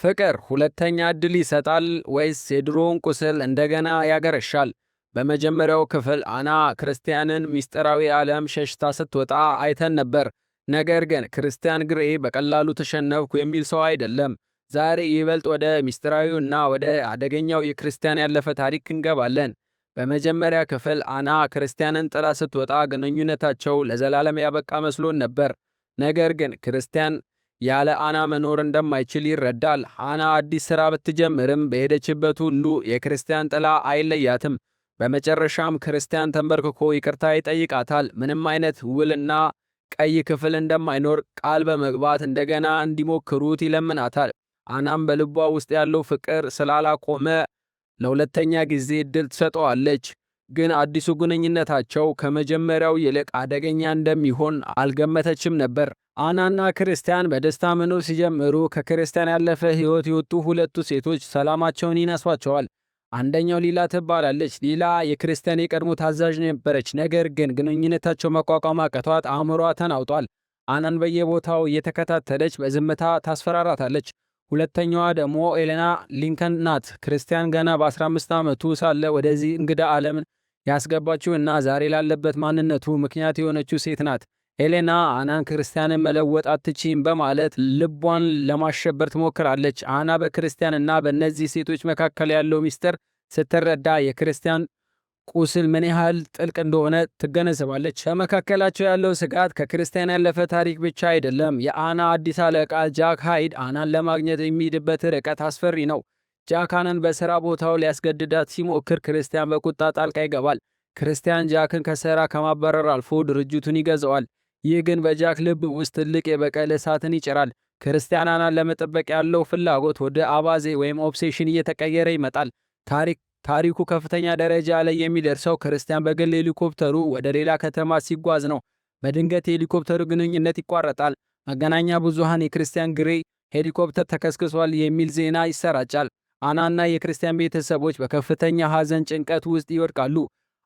ፍቅር ሁለተኛ እድል ይሰጣል ወይስ የድሮውን ቁስል እንደገና ያገረሻል? በመጀመሪያው ክፍል አና ክርስቲያንን ሚስጥራዊ ዓለም ሸሽታ ስትወጣ አይተን ነበር። ነገር ግን ክርስቲያን ግሬ በቀላሉ ተሸነፍኩ የሚል ሰው አይደለም። ዛሬ ይበልጥ ወደ ሚስጥራዊው እና ወደ አደገኛው የክርስቲያን ያለፈ ታሪክ እንገባለን። በመጀመሪያ ክፍል አና ክርስቲያንን ጥላ ስትወጣ ግንኙነታቸው ለዘላለም ያበቃ መስሎን ነበር። ነገር ግን ክርስቲያን ያለ አና መኖር እንደማይችል ይረዳል። አና አዲስ ሥራ ብትጀምርም በሄደችበት ሁሉ የክርስቲያን ጥላ አይለያትም። በመጨረሻም ክርስቲያን ተንበርክኮ ይቅርታ ይጠይቃታል። ምንም አይነት ውልና ቀይ ክፍል እንደማይኖር ቃል በመግባት እንደገና እንዲሞክሩት ይለምናታል። አናም በልቧ ውስጥ ያለው ፍቅር ስላላቆመ ለሁለተኛ ጊዜ እድል ትሰጠዋለች። ግን አዲሱ ግንኙነታቸው ከመጀመሪያው ይልቅ አደገኛ እንደሚሆን አልገመተችም ነበር። አናና ክርስቲያን በደስታ መኖር ሲጀምሩ ከክርስቲያን ያለፈ ሕይወት የወጡ ሁለቱ ሴቶች ሰላማቸውን ይነሷቸዋል። አንደኛው ሊላ ትባላለች። ሊላ የክርስቲያን የቀድሞ ታዛዥ ነበረች። ነገር ግን ግንኙነታቸው መቋቋም አቅቷት አእምሯ ተናውጧል። አናን በየቦታው እየተከታተለች በዝምታ ታስፈራራታለች። ሁለተኛዋ ደግሞ ኤሌና ሊንከን ናት። ክርስቲያን ገና በ15 ዓመቱ ሳለ ወደዚህ እንግዳ ዓለምን ያስገባችው እና ዛሬ ላለበት ማንነቱ ምክንያት የሆነችው ሴት ናት። ኤሌና አናን ክርስቲያንን መለወጥ አትችይም በማለት ልቧን ለማሸበር ትሞክራለች። አና በክርስቲያን እና በእነዚህ ሴቶች መካከል ያለው ሚስጥር ስትረዳ የክርስቲያን ቁስል ምን ያህል ጥልቅ እንደሆነ ትገነዘባለች። በመካከላቸው ያለው ስጋት ከክርስቲያን ያለፈ ታሪክ ብቻ አይደለም። የአና አዲስ አለቃ ጃክ ሃይድ አናን ለማግኘት የሚሄድበት ርቀት አስፈሪ ነው። ጃክ አናን በሥራ ቦታው ሊያስገድዳት ሲሞክር ክርስቲያን በቁጣ ጣልቃ ይገባል። ክርስቲያን ጃክን ከሥራ ከማባረር አልፎ ድርጅቱን ይገዛዋል። ይህ ግን በጃክ ልብ ውስጥ ትልቅ የበቀል እሳትን ይጭራል። ክርስቲያን አናን ለመጠበቅ ያለው ፍላጎት ወደ አባዜ ወይም ኦብሴሽን እየተቀየረ ይመጣል። ታሪኩ ከፍተኛ ደረጃ ላይ የሚደርሰው ክርስቲያን በግል ሄሊኮፕተሩ ወደ ሌላ ከተማ ሲጓዝ ነው። በድንገት የሄሊኮፕተሩ ግንኙነት ይቋረጣል። መገናኛ ብዙሃን የክርስቲያን ግሬ ሄሊኮፕተር ተከስክሷል የሚል ዜና ይሰራጫል። አናና የክርስቲያን ቤተሰቦች በከፍተኛ ሐዘን ጭንቀት ውስጥ ይወድቃሉ።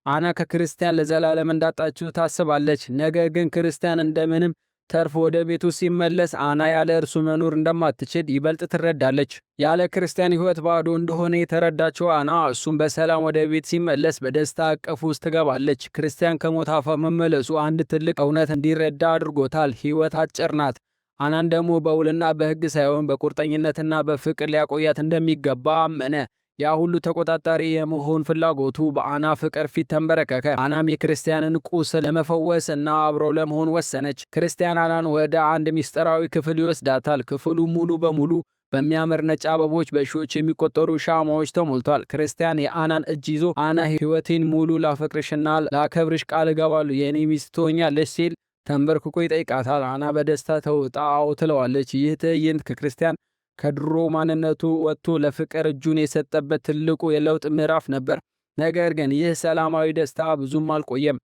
አና ከክርስቲያን ለዘላለም እንዳጣችው ታስባለች። ነገር ግን ክርስቲያን እንደምንም ተርፎ ወደ ቤቱ ሲመለስ አና ያለ እርሱ መኖር እንደማትችል ይበልጥ ትረዳለች። ያለ ክርስቲያን ሕይወት ባዶ እንደሆነ የተረዳችው አና እሱም በሰላም ወደ ቤት ሲመለስ በደስታ እቅፍ ውስጥ ትገባለች። ክርስቲያን ከሞት አፋፍ መመለሱ አንድ ትልቅ እውነት እንዲረዳ አድርጎታል። ሕይወት አጭር ናት። አናን ደግሞ በውልና በሕግ ሳይሆን በቁርጠኝነትና በፍቅር ሊያቆያት እንደሚገባ አመነ። ያ ሁሉ ተቆጣጣሪ የመሆን ፍላጎቱ በአና ፍቅር ፊት ተንበረከከ። አናም የክርስቲያንን ቁስል ለመፈወስ እና አብረው ለመሆን ወሰነች። ክርስቲያን አናን ወደ አንድ ሚስጥራዊ ክፍል ይወስዳታል። ክፍሉ ሙሉ በሙሉ በሚያምር ነጭ አበቦች፣ በሺዎች የሚቆጠሩ ሻማዎች ተሞልቷል። ክርስቲያን የአናን እጅ ይዞ አና ሕይወቴን ሙሉ ላፈቅርሽና ላከብርሽ ቃል እገባለሁ፣ የኔ ሚስት ትሆኛለሽ ሲል ተንበርክኮ ይጠይቃታል። አና በደስታ ተውጣ አዎ ትለዋለች። ይህ ትዕይንት ከክርስቲያን ከድሮ ማንነቱ ወጥቶ ለፍቅር እጁን የሰጠበት ትልቁ የለውጥ ምዕራፍ ነበር። ነገር ግን ይህ ሰላማዊ ደስታ ብዙም አልቆየም።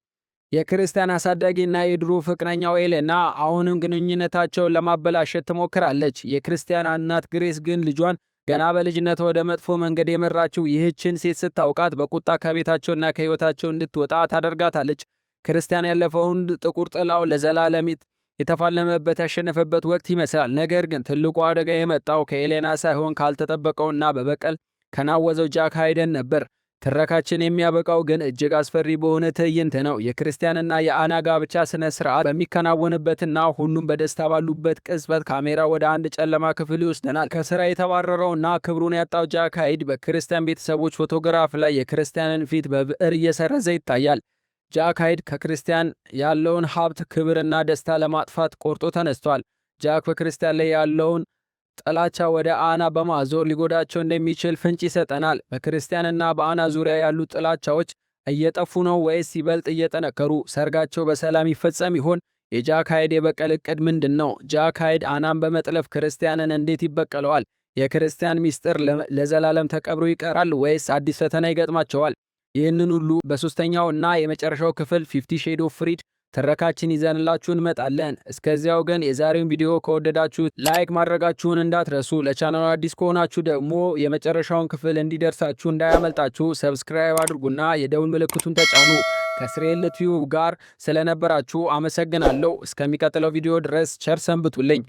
የክርስቲያን አሳዳጊና የድሮ ፍቅረኛው ኤሌና አሁንም ግንኙነታቸውን ለማበላሸት ትሞክራለች። የክርስቲያን እናት ግሬስ ግን ልጇን ገና በልጅነት ወደ መጥፎ መንገድ የመራችው ይህችን ሴት ስታውቃት በቁጣ ከቤታቸውና ከሕይወታቸው እንድትወጣ ታደርጋታለች። ክርስቲያን ያለፈውን ጥቁር ጥላው ለዘላለም የተፋለመበት ያሸነፈበት ወቅት ይመስላል። ነገር ግን ትልቁ አደጋ የመጣው ከኤሌና ሳይሆን ካልተጠበቀውና በበቀል ከናወዘው ጃክ ሃይደን ነበር። ትረካችን የሚያበቃው ግን እጅግ አስፈሪ በሆነ ትዕይንት ነው። የክርስቲያንና የአና ጋብቻ ስነ ስርዓት በሚከናወንበትና ሁሉም በደስታ ባሉበት ቅጽበት ካሜራ ወደ አንድ ጨለማ ክፍል ይወስደናል። ከስራ የተባረረውና ክብሩን ያጣው ጃክ ሃይድ በክርስቲያን ቤተሰቦች ፎቶግራፍ ላይ የክርስቲያንን ፊት በብዕር እየሰረዘ ይታያል። ጃክ ሃይድ ከክርስቲያን ያለውን ሀብት፣ ክብርና ደስታ ለማጥፋት ቆርጦ ተነስቷል። ጃክ በክርስቲያን ላይ ያለውን ጥላቻ ወደ አና በማዞር ሊጎዳቸው እንደሚችል ፍንጭ ይሰጠናል። በክርስቲያንና በአና ዙሪያ ያሉ ጥላቻዎች እየጠፉ ነው ወይስ ይበልጥ እየጠነከሩ? ሰርጋቸው በሰላም ይፈጸም ይሆን? የጃክ ሃይድ የበቀል እቅድ ምንድን ነው? ጃክ ሃይድ አናን በመጥለፍ ክርስቲያንን እንዴት ይበቀለዋል? የክርስቲያን ሚስጥር ለዘላለም ተቀብሮ ይቀራል ወይስ አዲስ ፈተና ይገጥማቸዋል? ይህንን ሁሉ በሶስተኛው እና የመጨረሻው ክፍል 50 ሼድ ኦፍ ፍሪድ ትረካችን ይዘንላችሁ እንመጣለን። እስከዚያው ግን የዛሬውን ቪዲዮ ከወደዳችሁ ላይክ ማድረጋችሁን እንዳትረሱ። ለቻናሉ አዲስ ከሆናችሁ ደግሞ የመጨረሻውን ክፍል እንዲደርሳችሁ እንዳያመልጣችሁ ሰብስክራይብ አድርጉና የደውል ምልክቱን ተጫኑ። ከስሬል ቲዩብ ጋር ስለነበራችሁ አመሰግናለሁ። እስከሚቀጥለው ቪዲዮ ድረስ ቸር ሰንብቱልኝ።